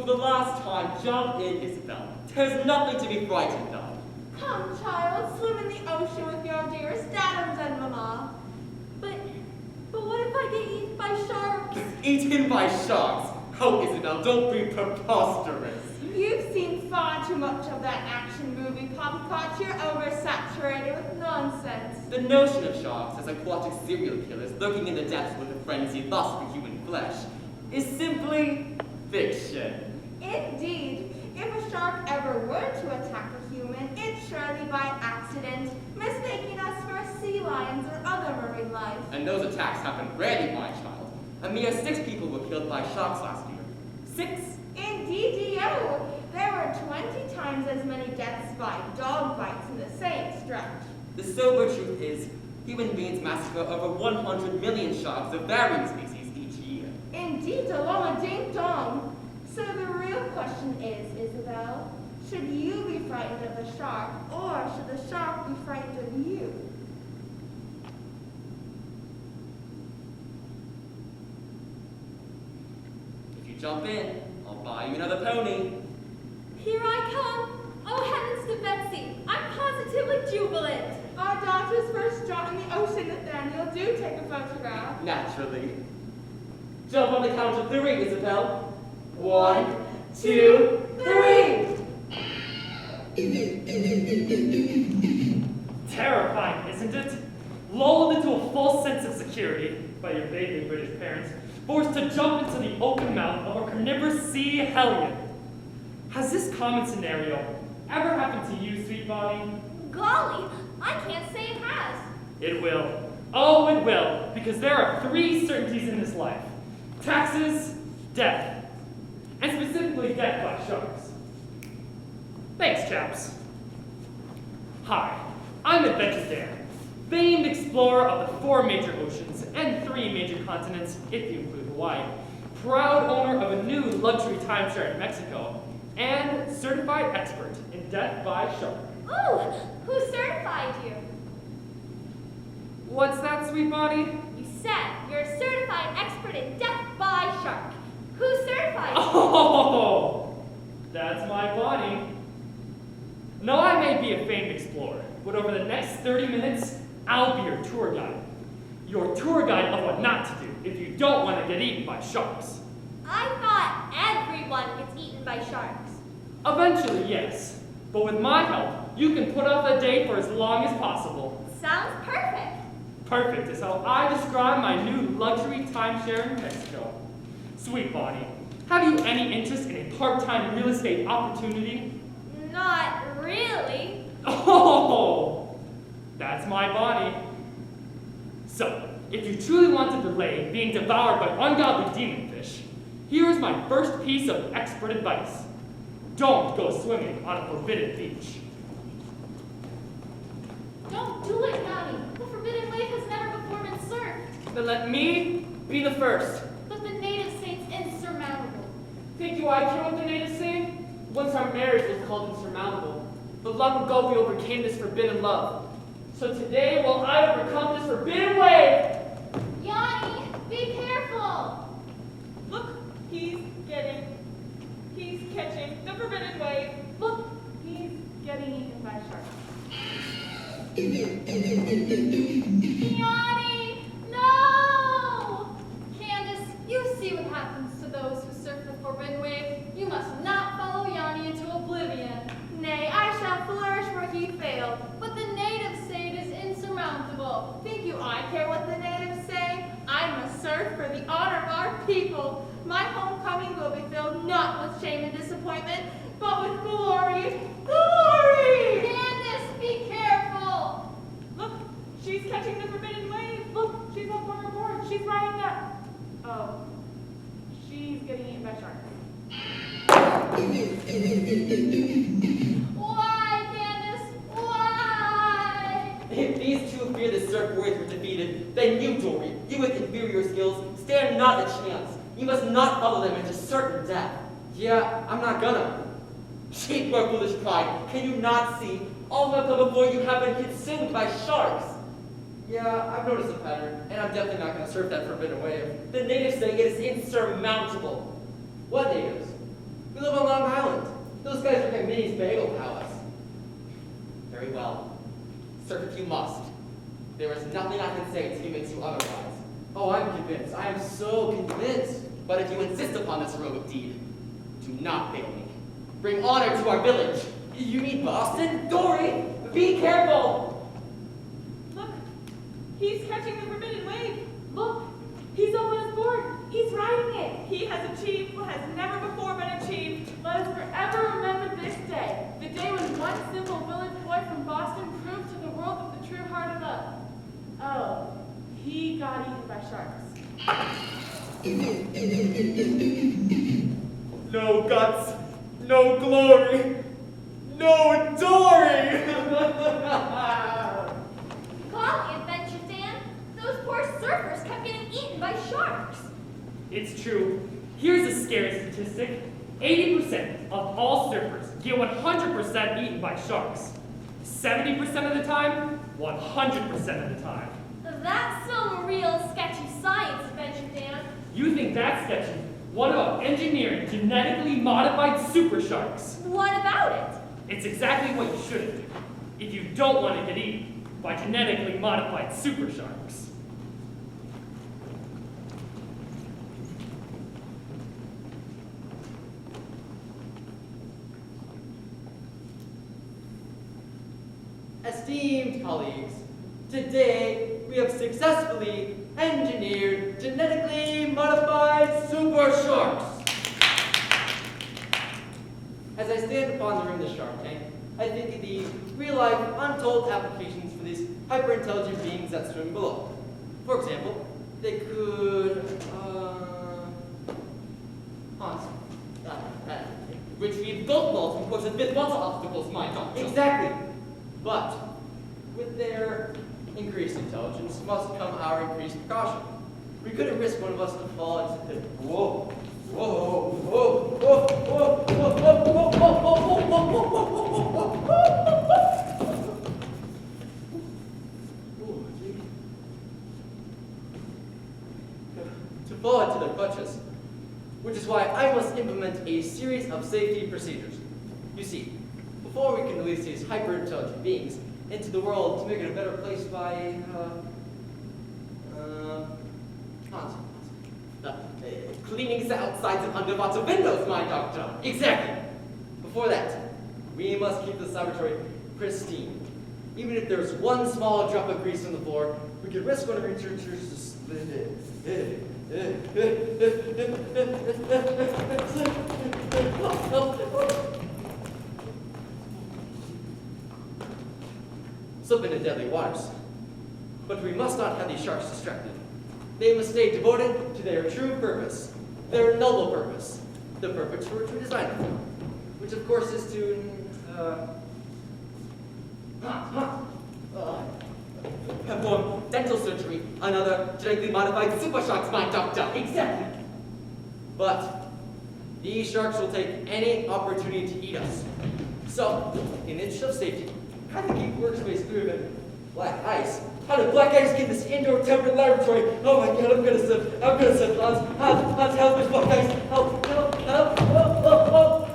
For the last time, jump in, Isabel. There's nothing to be frightened of. Come, child, swim in the ocean with your dearest Adams and Mama. But what if I get eaten by sharks? Eaten by sharks? Oh, Isabel, don't be preposterous. You've seen far too much of that action movie, Poppycock. You're oversaturated with nonsense. The notion of sharks as aquatic serial killers lurking in the depths with a frenzied lust for human flesh is simply fiction. Indeed. If a shark ever were to attack a human, it's surely by accident, mistaking us for sea lions or other marine life. And those attacks happen rarely, my child. A mere 6 people were killed by sharks last year. 6? Indeed-o. There were 20 times as many deaths by dog bites in the same stretch. The sober truth is, human beings massacre over 100 million sharks of varying species each year. Indeed, along a ding-dong. So the real question is, Isabel, should you be frightened of the shark, or should the shark be frightened of you? If you jump in, I'll buy you another pony. Here I come. Oh, heavens to Betsy. I'm positively jubilant. Our daughter's first jaunt in the ocean, Nathaniel. Do take a photograph. Naturally. Jump on the count of 3, Isabel. 1, 2, 3! Terrifying, isn't it? Lulled into a false sense of security by your vaguely British parents, forced to jump into the open mouth of a carnivorous sea hellion. Has this common scenario ever happened to you, sweet Bonnie? Golly, I can't say it has. It will. Oh, it will, because there are 3 certainties in this life. Taxes, death, and specifically death by sharks. Thanks, chaps. Hi, I'm Adventure Dan, famed explorer of the 4 major oceans and 3 major continents, if you include Hawaii, proud owner of a new luxury timeshare in Mexico, and certified expert in death by shark. Ooh, who certified you? What's that, sweet Bonnie? You said you're a certified expert in death by shark. Who certified you? Oh, that's my Bonnie. No, I may be a famed explorer, but over the next 30 minutes, I'll be your tour guide. Your tour guide of what not to do if you don't want to get eaten by sharks. I thought everyone gets eaten by sharks. Eventually, yes. But with my help, you can put off the day for as long as possible. Sounds perfect. Perfect is how I describe my new luxury timeshare in Mexico. Sweet Bonnie, have you any interest in a part-time real estate opportunity? Not really. Oh, that's my Bonnie. So, if you truly want to delay being devoured by ungodly demon fish, here is my first piece of expert advice. Don't go swimming on a forbidden beach. Don't do it, Yanni. The forbidden wave has never before been surfed. Then let me be the first. But the native saint's insurmountable. Think you I care what the natives say? Once our marriage was called insurmountable, but long ago we overcame this forbidden love. So today will I overcome this forbidden wave. Yanni, be careful. Look, he's catching the forbidden wave. Look, he's getting eaten by sharks. Yanni, no! Candace, you see what happens to those who surf the forbidden wave. You must not follow Yanni into oblivion. Nay, I shall flourish where he failed. But the natives say it is insurmountable. Think you I care what the natives say? I must serve for the honor of our people. My homecoming will be filled not with shame and disappointment, but with glory. Glory! Candace, be careful! Look, she's catching the forbidden wave. Look, she's up on her board. She's riding that. Oh, she's getting eaten by sharks. Why, Candace? Why? If these 2 fearless surf warriors were defeated, then you, Dory, you with inferior skills, stand not a chance. You must not follow them into certain death. Yeah, I'm not gonna. Cheap your foolish pride. Can you not see? All who have come before you have been consumed by sharks. Yeah, I've noticed a pattern, and I'm definitely not gonna surf that forbidden wave. The natives say it is insurmountable. What natives? We Minnie's Bagel Palace. Very well. Surf if you must. There is nothing I can say to convince you otherwise. Oh, I'm convinced. I am so convinced. But if you insist upon this heroic deed, do not fail me. Bring honor to our village. You mean Boston? Dory, be careful! Look, he's catching the forbidden wave. Look, he's on his board. He's riding it. He has achieved what has never before been achieved. Let us forever remember this day, the day when one simple village boy from Boston proved to the world that the true heart of love. Oh, he got eaten by sharks. No guts, no glory, no Dory! Golly, Adventure Dan, those poor surfers kept getting eaten by sharks. It's true. Here's a scary statistic. 80% of all surfers get 100% eaten by sharks. 70% of the time, 100% of the time. That's some real sketchy science, Adventure Dan. You think that's sketchy? What about engineering genetically modified super sharks? What about it? It's exactly what you shouldn't do if you don't want to get eaten by genetically modified super sharks. Esteemed colleagues, today we have successfully engineered genetically modified super sharks. As I stand upon the rim of the shark tank, I think of the real-life, untold applications for these hyper-intelligent beings that swim below. For example, they could, Retrieve golf balls from courses with water obstacles, my doctor. exactly. But with their increased intelligence must come our increased precaution. We couldn't risk one of us to fall into the whoa, whoa, whoa, whoa, whoa, whoa, whoa, whoa, whoa, to fall into their clutches, which is why I must implement a series of safety procedures. You see, before we can release these hyper-intelligent beings into the world to make it a better place by, Cleaning the outsides of underwater windows, my doctor. exactly. Before that, we must keep this laboratory pristine. Even if there's one small drop of grease on the floor, we could risk one of our researchers to split it. Slip into deadly waters. But we must not have these sharks distracted. They must stay devoted to their true purpose, their noble purpose, the purpose for which we designed them, which of course is to, Perform dental surgery on other genetically modified super sharks, my doctor. exactly. But these sharks will take any opportunity to eat us. So, in the interest of safety, how to keep workspace clear of black ice? How did black ice get this indoor temperate laboratory? Oh my god, I'm gonna slip, Hans. Hans, help me, black ice. Help, help.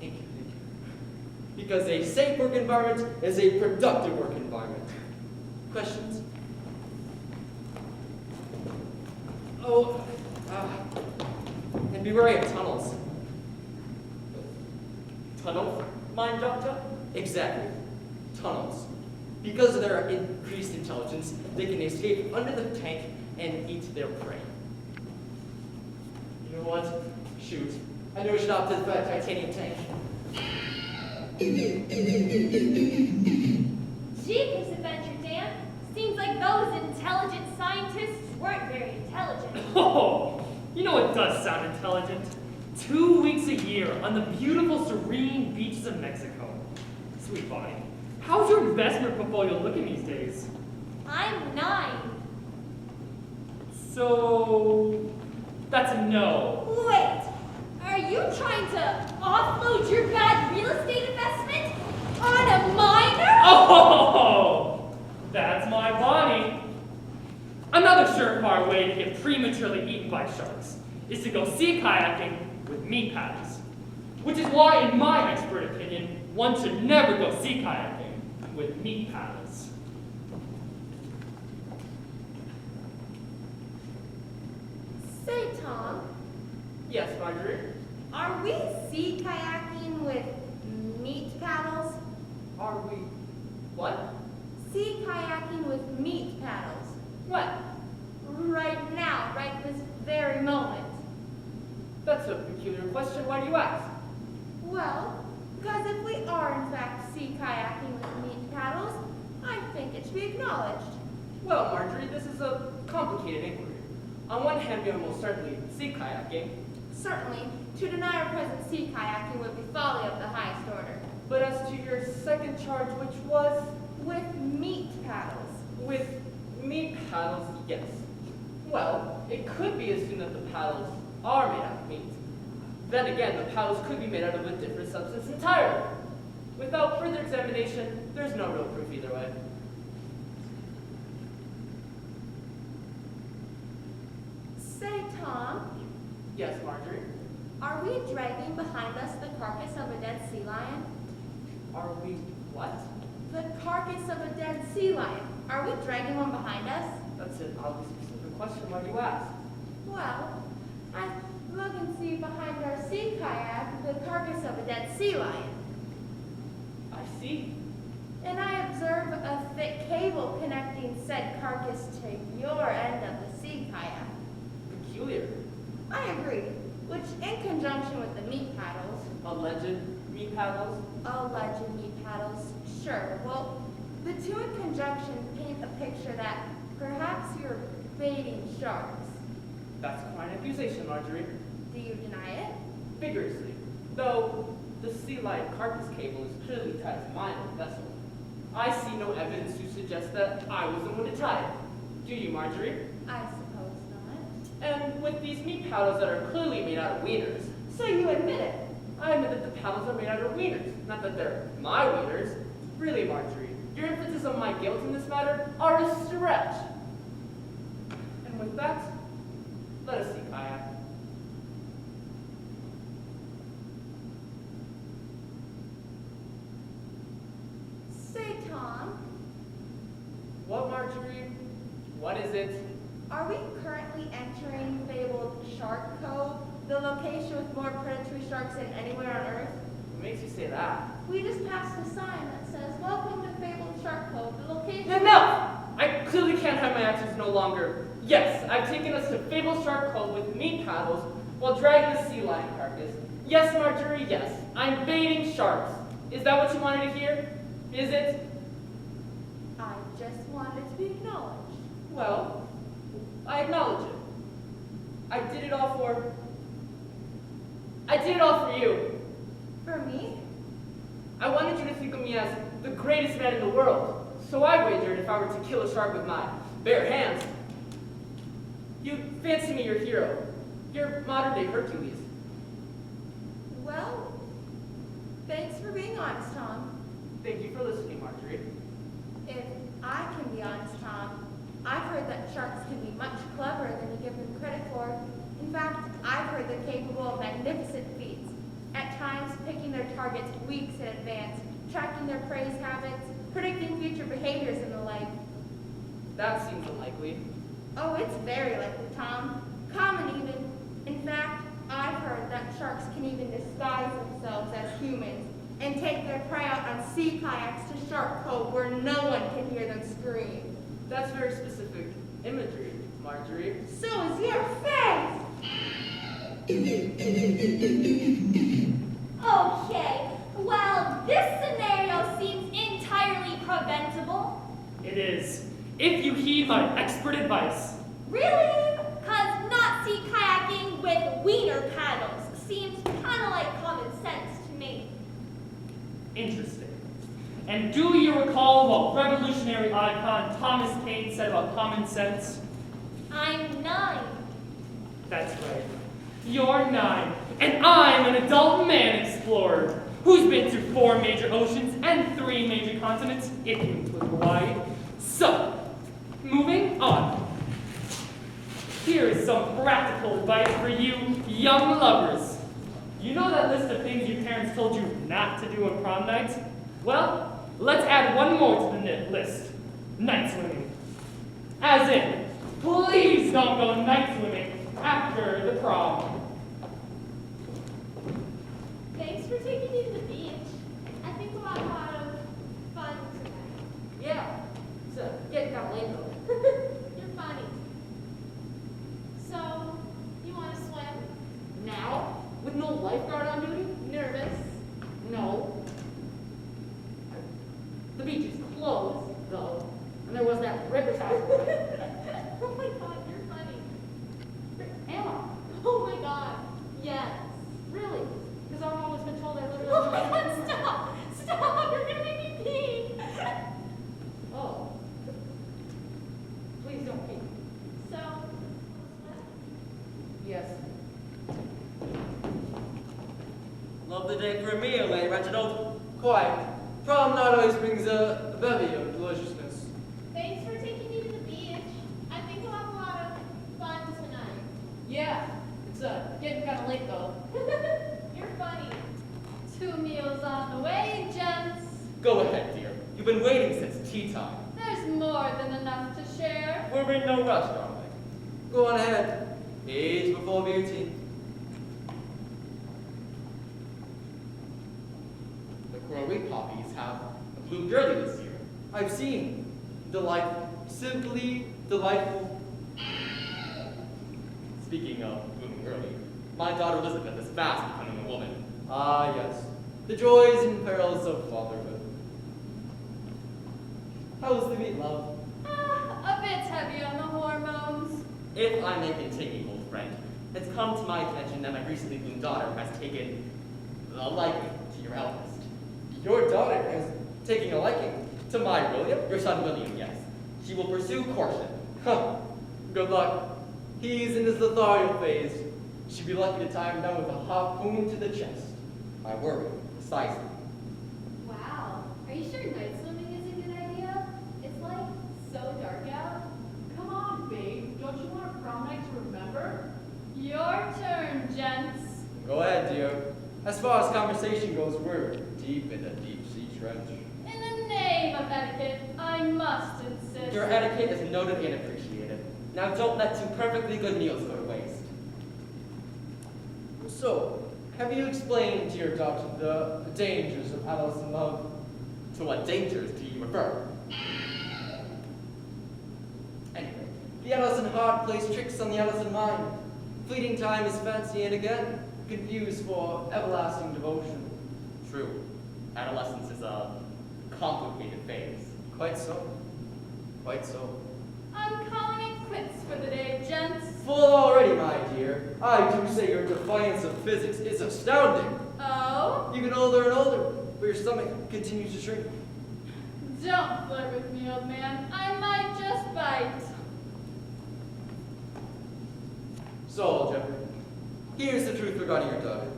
Thank you. Because a safe work environment is a productive work environment. Questions? Oh, and be wary of tunnels. Tunnel, my doctor? Exactly. Tunnels. Because of their increased intelligence, they can escape under the tank and eat their prey. You know what? Shoot. I know we should opt to the titanium tank. Jeepers, Adventure Dan. Seems like those intelligent scientists weren't very intelligent. Oh, you know what does sound intelligent? 2 weeks a year on the beautiful, serene beaches of Mexico. Sweet Bonnie, how's your investment portfolio looking these days? I'm 9. So, that's a no. Wait, are you trying to offload your bad real estate investment on a minor? Oh, that's my Bonnie. Another surefire way to get prematurely eaten by sharks is to go sea kayaking with meat paddles. Which is why, in my expert opinion, one should never go sea kayaking with meat paddles. Say, Tom, Yes, Marjorie? are we sea kayaking with meat paddles? Are we... what? Sea kayaking with meat paddles. When? Right now, right this very moment. That's a peculiar question. Why do you ask? Well, because if we are in fact sea kayaking with meat paddles, I think it should be acknowledged. Well, Marjorie, this is a complicated inquiry. On one hand, we are most certainly sea kayaking, Certainly, to deny our present sea kayaking would be folly of the highest order. but as to your second charge, which was With meat paddles. with meat paddles, yes. Well, it could be assumed that the paddles are made out of meat. Then again, the paddles could be made out of a different substance entirely. Without further examination, there's no real proof either way. Say, Tom, Yes, Marjorie? are we dragging behind us the carcass of a dead sea lion? Are we what? The carcass of a dead sea lion. Are we dragging one behind us? That's an oddly specific question. Why do you ask? Well, I look and see behind our sea kayak the carcass of a dead sea lion. I see. And I observe a thick cable connecting said carcass to your end of the sea kayak. Peculiar. I agree, which in conjunction with the meat paddles, Alleged meat paddles? alleged meat paddles, sure. Well, the two in conjunction paint a picture that perhaps you're baiting sharks. That's quite an accusation, Marjorie. Do you deny it? Vigorously. Though the sea lion carcass cable is clearly tied to my own vessel. I see no evidence to suggest that I was the one to tie it. Do you, Marjorie? I suppose not. And with these meat paddles that are clearly made out of wieners, So you admit it? I admit that the paddles are made out of wieners, not that they're my wieners. Really, Marjorie, your inferences of my guilt in this matter are a stretch. And with that, let us see kayak. Say, Tom, What, Marjorie? What is it? are we currently entering fabled Shark Cove, the location with more predatory sharks than anywhere on Earth? What makes you say that? We just passed a sign that says, "Welcome to fabled Shark Cove, the location..." Enough! I clearly can't have my actions no longer. Yes, I've taken us to Fable Shark Cove with meat paddles while dragging a sea lion carcass. Yes, Marjorie, yes. I'm baiting sharks. Is that what you wanted to hear? Is it? I just wanted to be acknowledged. Well, I acknowledge it. I did it all for you. For me? I wanted you to think of me as the greatest man in the world. So I wagered if I were to kill a shark with my bare hands, you'd fancy me your hero, your modern-day Hercules. Well, thanks for being honest, Tom. Thank you for listening, Marjorie. If I can be honest, Tom, I've heard that sharks can be much cleverer than you give them credit for. In fact, I've heard they're capable of magnificent feats, at times picking their targets weeks in advance, tracking their prey's habits, predicting future behaviors and the like. That seems unlikely. Oh, it's very likely, Tom. Common even. In fact, I've heard that sharks can even disguise themselves as humans and take their prey out on sea kayaks to Shark Cove where no one can hear them scream. That's very specific imagery, Marjorie. So is your face! Okay, well, this scenario seems entirely preventable. It is, if you heed my expert advice. Really? Cause not sea kayaking with wiener paddles seems kinda like common sense to me. Interesting. And do you recall what revolutionary icon Thomas Paine said about common sense? I'm 9. That's right. You're 9, and I'm an adult man explorer who's been to 4 major oceans and 3 major continents, if you include Hawaii. So, moving on. Here is some practical advice for you young lovers. you know that list of things your parents told you not to do on prom night? Well, let's add one more to the list. Night swimming. As in, please don't go night swimming after the prom. Thanks for taking me to the beach. I think we'll have a lot of fun tonight. Yeah, it's getting kind of late though. You're funny. So, you want to swim? Now? With no lifeguard on duty? Nervous? No. The beach is closed, though. And there was that riptide. Oh my god, you're funny. Am I? Oh my god, yes. Really? Because I've always been told I literally... Oh my god, stop! Stop! You're gonna make me pee! Oh. Please don't pee. So, Yes. Love the day for a meal, eh, Reginald? Quite. Prom not always brings a bevy of deliciousness. thanks for taking me to the beach. I think we'll have a lot of fun tonight. Yeah. It's getting kind of late, though. You're funny. 2 meals on the way, gents. Go ahead, dear. You've been waiting since tea time. There's more than enough to share. We're in no rush, darling. Go on ahead. Age before beauty. The coral reef poppies have bloomed early this year. I've seen. Delightful. Simply delightful. Speaking of blooming early, my daughter Elizabeth is fast becoming a woman. Ah, yes. The joys and perils of fatherhood. How's the meat, love? A bit heavy on the hormones. If I may continue, old friend, it's come to my attention that my recently bloomed daughter has taken a liking to your eldest. Your daughter is taking a liking to my William? Your son William, yes. She will pursue courtship. Huh. Good luck. He's in his lethargic phase. She'd be lucky to tie him down with a harpoon to the chest. My worry, precisely. Wow. Are you sure night swimming is a good idea? It's like so dark out. Come on, babe. Don't you want a prom night to remember? Your turn, gents. Go ahead, dear. As far as conversation goes, we're deep in a deep-sea trench. In the name of etiquette, I must insist. Your etiquette is noted and appreciated. Now don't let 2 perfectly good meals go to waste. So, have you explained to your daughter the dangers of adolescent love? To what dangers do you refer? Anyway, the adolescent heart plays tricks on the adolescent mind. Fleeting time is fancy and again, confused for everlasting devotion. True. Adolescence is a complicated phase. Quite so. Quite so. I'm calling it quits for the day, gents. Full already, my dear. I do say your defiance of physics is astounding. Oh? You get older and older, but your stomach continues to shrink. Don't flirt with me, old man. I might just bite. So, old Jeffrey, here's the truth regarding your daughter.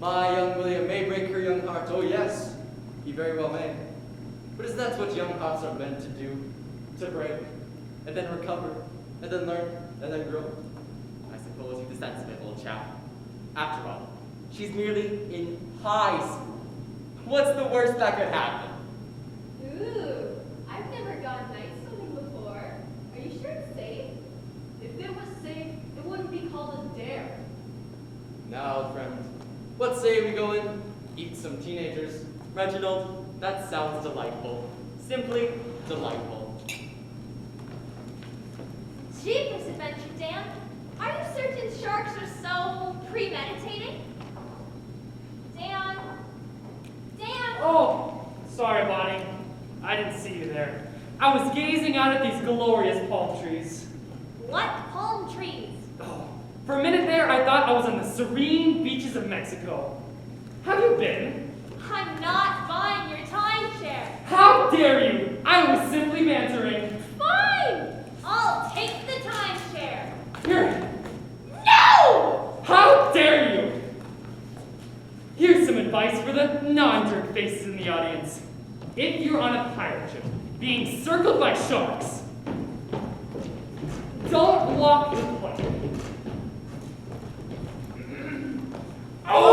My young William may break her young heart. Oh, yes, he very well may. But isn't that what young hearts are meant to do? To break, and then recover, and then learn, and then grow. I suppose you're the sensitive old chap. After all, she's merely in high school. What's the worst that could happen? Ooh, I've never gone night swimming before. Are you sure it's safe? If it was safe, it wouldn't be called a dare. Now, friends, what say we go in, eat some teenagers? Reginald, that sounds delightful. Simply delightful. Jeepers Adventure Dan, are you certain sharks are so premeditated? Dan? Dan? Oh, sorry, Bonnie. I didn't see you there. I was gazing out at these glorious palm trees. What palm trees? Oh, for a minute there, I thought I was on the serene beaches of Mexico. Have you been? I'm not buying your timeshare. How dare you! I was simply bantering. Fine! I'll take the timeshare. Here, No! how dare you! Here's some advice for the non-jerk faces in the audience. If you're on a pirate ship, being circled by sharks, don't walk the plank. Oh!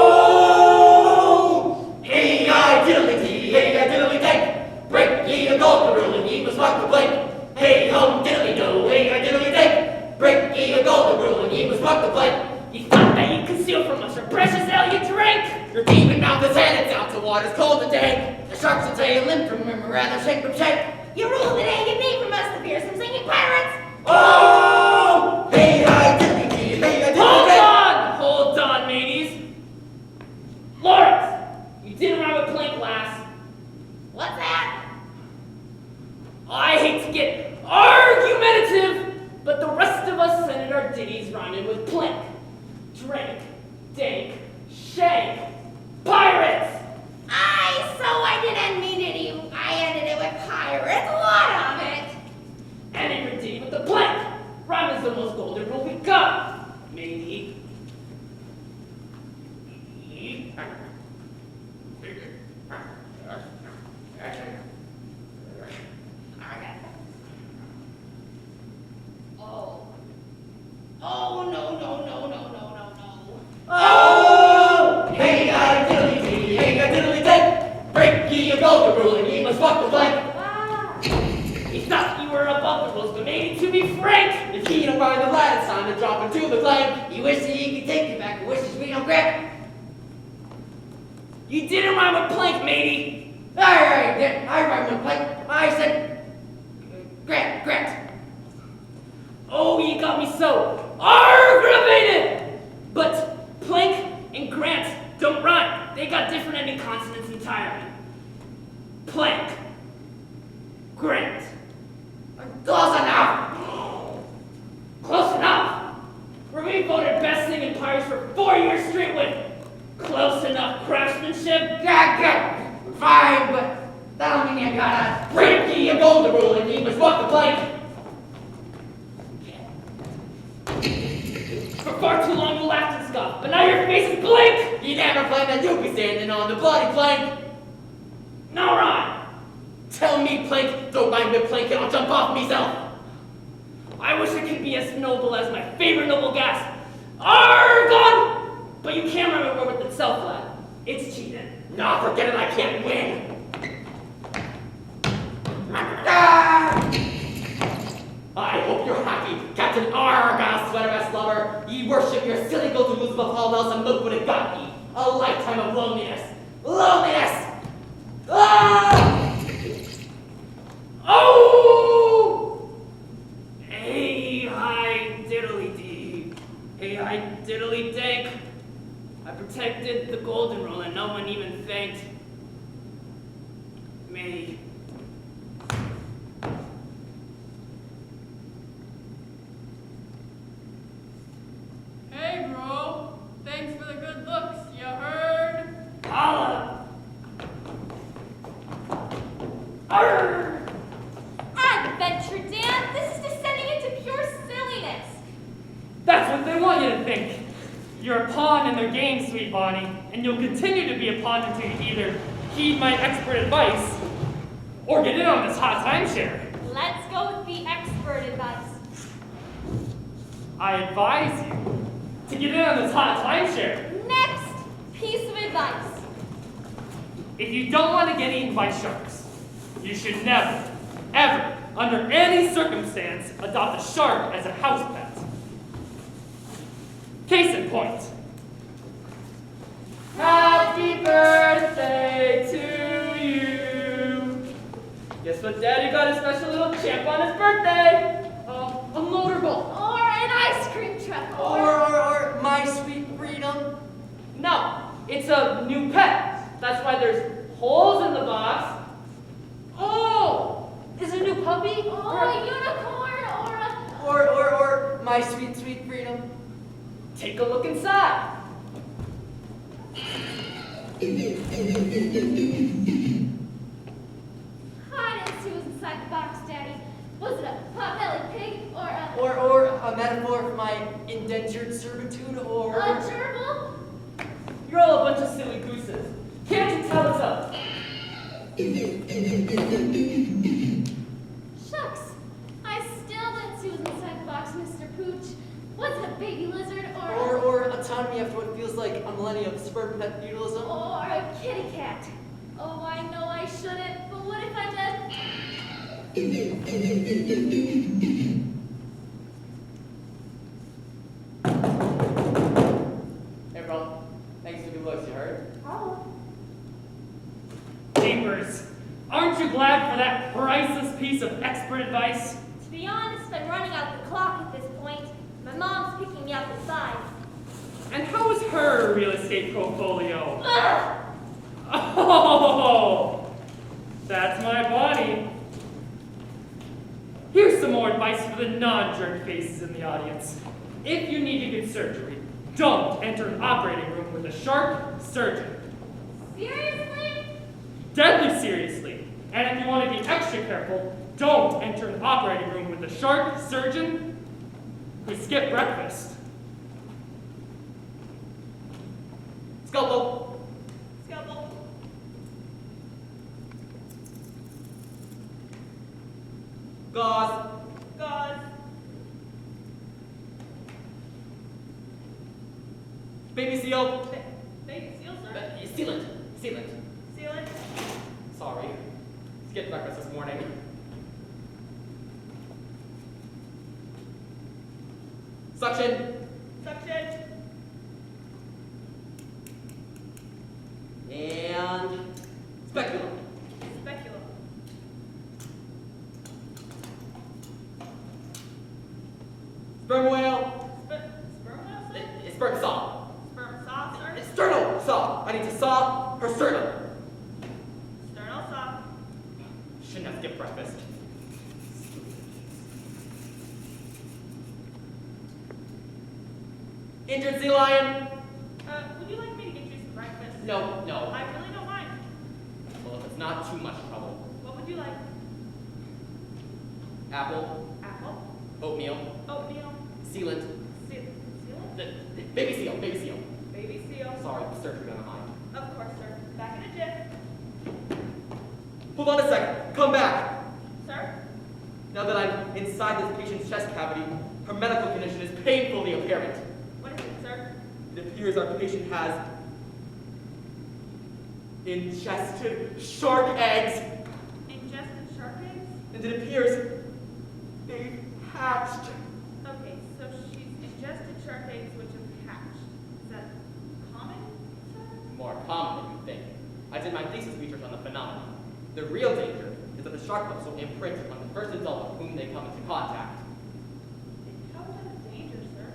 steal from us your precious ale you drink? Your demon mouth is headed down to waters cold and dank. The sharks will tell you limp from him, or rather shake from shake. You rule the day, you need from us the fearsome singing pirates. Oh! Hey, I did it, hey, I did it. Hold on, mateys. Lawrence, you didn't rhyme with plank last. What's that? I hate to get argumentative, but the rest of us ended our ditties rhyming with plank, drink, dank, shank, pirates. I didn't mean it. I ended it with pirates. What of it? And in your ditty with the plank. Rhyme is the most golden rule we got, matey. Oh, no. Oh! Hey, I diddly dee, hey, I diddly day. Break ye a golden rule and ye must walk the plank. He thought you were above the rules, but maybe to be frank. If ye don't find the lad, it's time to drop into the plank. You wish that ye could take you back, but wishes we don't grip. You didn't rhyme with plank, matey. I rhyme with plank. I said, grant. Oh, you got me so aggravated! But plank and grant don't rhyme. They got different ending consonants entirely. Plank. Grant. Close enough. Close enough! Were we voted best singing pirates for 4 years straight with close enough craftsmanship? Good. Fine, but that don't mean you gotta break ye a golden rule and ye must walk the plank. For far too long you laughed and scoffed, but now your face is blank! You never planned that you'd be standing on the bloody plank. No rhyme! Tell me, plank, don't mind me plank and I'll jump off myself. I wish I could be as noble as my favorite noble gas, Argon! But you can't remember a word with itself, lad. It's cheating. Nah, forget it, I can't win. Ah! I hope you're happy, Captain Argos, sweater-ass lover. Ye worship your silly golden rules above all else, and look what it got ye. A lifetime of loneliness. Ah! Oh! Hey, hi, diddly-dee. Hey, hi, diddly-dank. I protected the golden rule and no one even thanked me. Hey, bro. Thanks for the good looks, you heard? Holla! Arr! Adventure, Dan! This is descending into pure silliness! That's what they want you to think. You're a pawn in their game, sweet Bonnie, and you'll continue to be a pawn until you either heed my expert advice or get in on this hot timeshare. Let's go with the expert advice. I advise you to get in on this hot timeshare. Next piece of advice. If you don't want to get eaten by sharks, you should never, ever, under any circumstance, adopt a shark as a house pet. Case in point. Happy birthday to you! Guess what Daddy got a special little champ on his birthday? A motorboat. Or an ice cream truck. Or my sweet freedom. No, it's a new pet. That's why there's holes in the box. Oh, is it a new puppy? Or a unicorn, or a... Or my sweet freedom. Take a look inside. I didn't see what was inside the box, Daddy. Was it a pot-bellied pig, or a... Or a metaphor for my indentured servitude, or... a gerbil? You're all a bunch of silly gooses. Can't you tell us up? Shucks. I still didn't see what was inside the box, Mr. Pooch. Was it a baby lizard, or autonomy after what feels like a millennium of suburban pet feudalism? or a kitty cat? Oh, I know I shouldn't, but what if I just... girl. Thanks for the good looks, you heard? Oh. Jeepers. Aren't you glad for that priceless piece of expert advice? To be honest, I'm running out the clock at this point. My mom's picking me up inside. And how is her real estate portfolio? Ugh! Oh, that's my body. Here's some more advice for the non-jerk faces in the audience. If you need to get surgery, don't enter an operating room with a sharp surgeon. Seriously? Deadly seriously. And if you want to be extra careful, don't enter an operating room with a sharp surgeon who skipped breakfast. Scalpel. Scalpel. Gauze. Gauze. Baby seal. Baby seal, sir? Sealant. Sealant. Sealant. Sorry. Skipped breakfast this morning. Suction. Suction. And speculum. Speculum. Sperm whale. Sperm whale, sir? Sperm saw. Sperm saw, sir? Sternal saw. I need to saw her sternum. Sternal saw. Shouldn't have skipped breakfast. Injured sea lion. Would you like me to get you some breakfast? No, no. I really don't mind. Well, if it's not too much trouble. What would you like? Apple. Apple? Oatmeal. Oatmeal? Sealant. Sealant? Baby seal. Baby seal. Baby seal? Sorry, surgery on mine. Of course, sir. Back in a jiff. Hold on a second. Come back. Sir? Now that I'm inside this patient's chest cavity, her medical condition is painfully apparent. What is it, sir? It appears our patient has ingested shark eggs, Ingested shark eggs? and it appears they've hatched. Okay, so she's ingested shark eggs which have hatched. Is that common, sir? More common than you think. I did my thesis research on the phenomenon. The real danger is that the shark hooks will imprint on the first adult with whom they come into contact. How is that a danger, sir?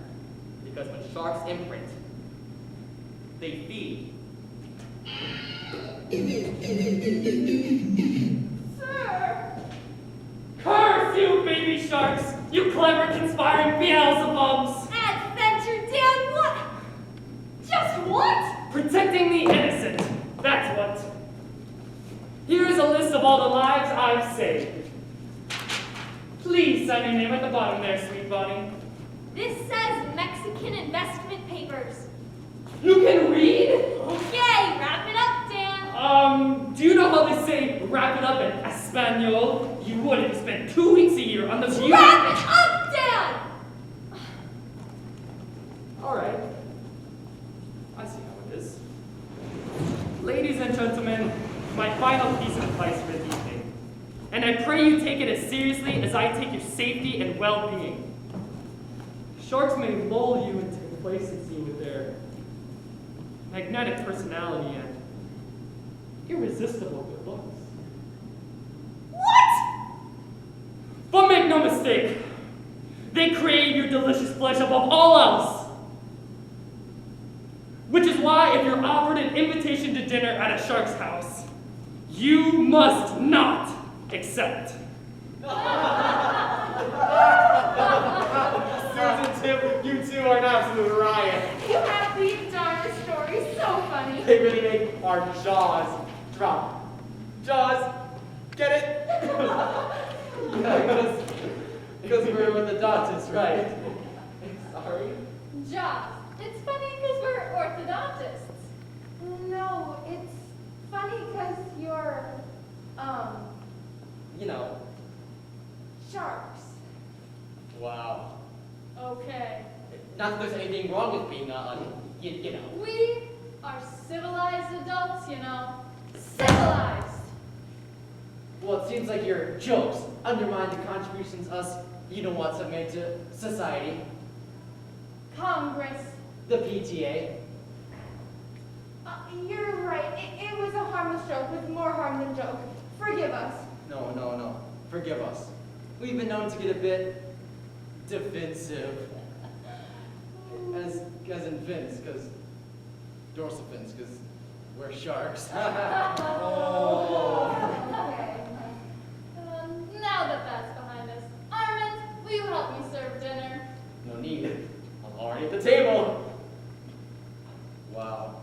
Because when sharks imprint, they feed. Sir! Curse you, baby sharks! You clever, conspiring Beelzebubs! Adventure Dan, what? Just what? Protecting the innocent. That's what. Here is a list of all the lives I've saved. Please sign your name at the bottom there, sweet Bonnie. This says Mexican investment papers. You can read? Okay, wrap it up, Dan. Do you know how they say wrap it up in Espanol? You wouldn't spend 2 weeks a year on the view. Wrap it up, Dan! All right. I see how it is. Ladies and gentlemen, my final piece of advice for the evening. And I pray you take it as seriously as I take your safety and well-being. Sharks may lull you into complacency with their magnetic personality and irresistible good looks. What? But make no mistake, they crave your delicious flesh above all else. Which is why if you're offered an invitation to dinner at a shark's house, you must not accept. Susan, Tim, you two are an absolute riot. You have these darn stories so funny. They really make our jaws drop. Jaws, get it? Yeah, because we're with the dentist, right? Sorry. Jaws. It's funny because we're orthodontists. No, it's funny because you're, You know. sharks. Wow. Okay. Not that there's anything wrong with being, you know. We are civilized adults, you know. Civilized! Well, it seems like your jokes undermine the contributions us, you know what's, have made to society, Congress. the PTA, You're right. It was a harmless joke with more harm than joke. Forgive us. No. Forgive us. We've been known to get a bit defensive. As in fins, because dorsal fins, because we're sharks. Oh. Okay. Now that that's behind us, Armand, will you help me serve dinner? No need. I'm already at the table. Wow.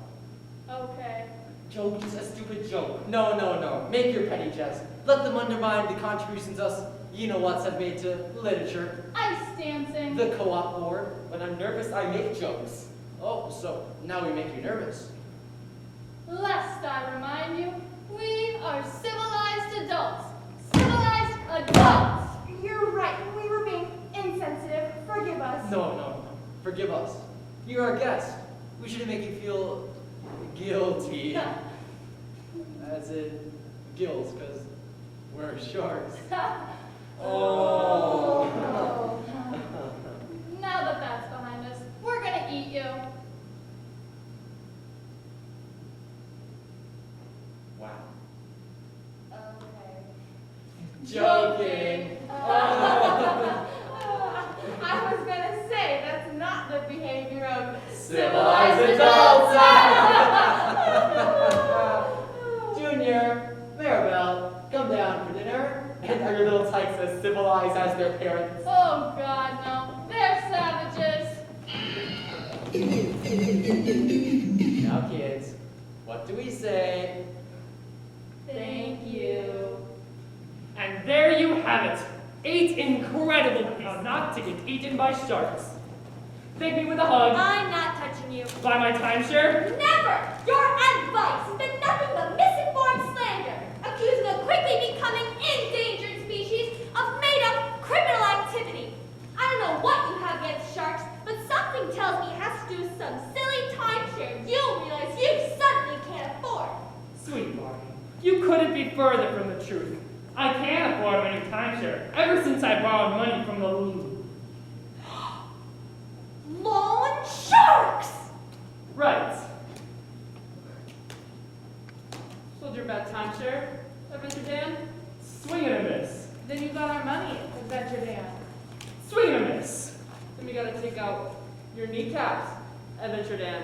Okay. Joke is a stupid joke. No. Make your petty jest. Let them undermine the contributions us you-know-whats have made to literature, Ice dancing. the co-op board. When I'm nervous, I make jokes. Oh, so now we make you nervous. Lest I remind you, we are civilized adults. Civilized adults! You're right. We were being insensitive. Forgive us. No. Forgive us. You're our guest. We shouldn't make you feel guilty. As in gills, because we're sharks. Oh. Now that that's behind us, we're gonna eat you. Wow. Okay. Joking. I was gonna say that's not the behavior of Civilized adults. Junior, Maribel, come down for dinner. And are your little tykes as civilized as their parents? Oh God, no. They're savages. Now, kids, what do we say? Thank you. And there you have it. 8 incredible how not to get eaten by sharks. Thank me with a hug. I'm not touching you. Buy my timeshare. Never! Your advice has been nothing but misinformed slander, accusing a quickly becoming endangered species of made-up criminal activity. I don't know what you have against sharks, but something tells me it has to do with some silly timeshare you'll realize you suddenly can't afford. Sweet Barney, you couldn't be further from the truth. I can't afford any timeshare ever since I borrowed money from the Lulu. Loan sharks! Right. Sold your bad timeshare, Adventure Dan? Swing and a miss. Then you got our money, Adventure Dan. Swing and a miss. Then we gotta take out your kneecaps, Adventure Dan.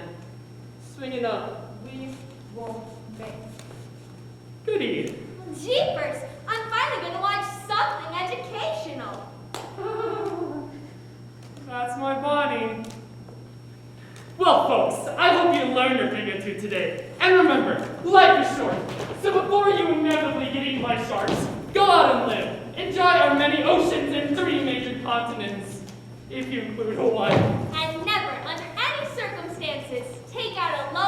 Swinging up. We won't make. Goody. Jeepers! I'm finally gonna watch something educational. That's my Bonnie. Well, folks, I hope you learned your thing or two today. And remember, life is short. So before you inevitably get eaten by sharks, go out and live. Enjoy our many oceans and 3 major continents, if you include Hawaii. And never, under any circumstances, take out a loan